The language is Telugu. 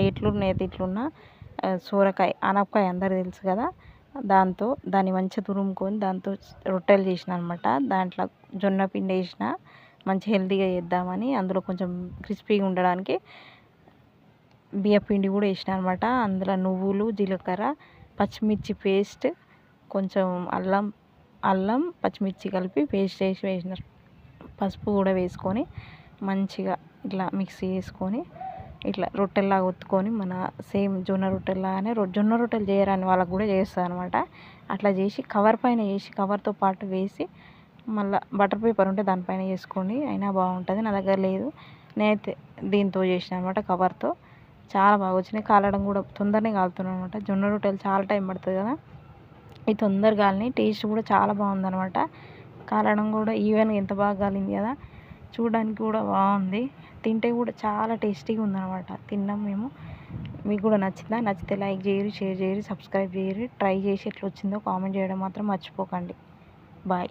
ఎట్లున్నాయి ఇట్లున్నా సోరకాయ ఆనపకాయ అందరు తెలుసు కదా, దాన్ని మంచిగా తురుముకొని దాంతో రొట్టెలు చేసిన అనమాట. దాంట్లో జొన్న పిండి వేసిన, మంచి హెల్తీగా చేద్దామని అందులో కొంచెం క్రిస్పీగా ఉండడానికి బియ్యపిండి కూడా వేసిన అనమాట. అందులో నువ్వులు, జీలకర్ర, పచ్చిమిర్చి పేస్ట్, కొంచెం అల్లం పచ్చిమిర్చి కలిపి పేస్ట్ వేసిన, పసుపు కూడా వేసుకొని మంచిగా ఇట్లా మిక్సీ చేసుకొని ఇట్లా రొట్టెల్లాగా ఒత్తుకొని మన సేమ్ జొన్న రొట్టెల్లాగానే జొన్న రొట్టెలు చేయరాని వాళ్ళకు కూడా చేస్తాను అనమాట. అట్లా చేసి కవర్ పైన వేసి కవర్తో పాటు వేసి మళ్ళీ బటర్ పేపర్ ఉంటే దానిపైన వేసుకోండి, అయినా బాగుంటుంది. నా దగ్గర లేదు, నేనైతే దీంతో చేసిన అనమాట, కవర్తో. చాలా బాగా వచ్చినాయి. కాలడం కూడా తొందరనే కాలుతున్నాయి అనమాట. జొన్న రొట్టెలు చాలా టైం పడుతుంది కదా, ఇది తొందరగా కాలినాయి. టేస్ట్ కూడా చాలా బాగుందనమాట. కాలడం కూడా ఈవెన్గా ఎంత బాగా కాలింది కదా, చూడడానికి కూడా బాగుంది, తింటే కూడా చాలా టేస్టీగా ఉందన్నమాట. తిన్నాం మేము. మీకు కూడా నచ్చిందా? నచ్చితే లైక్ చేయరు, షేర్ చేయరు, సబ్స్క్రైబ్ చేయరు. ట్రై చేసి ఎట్లా వచ్చిందో కామెంట్ చేయడం మాత్రం మర్చిపోకండి. బాయ్.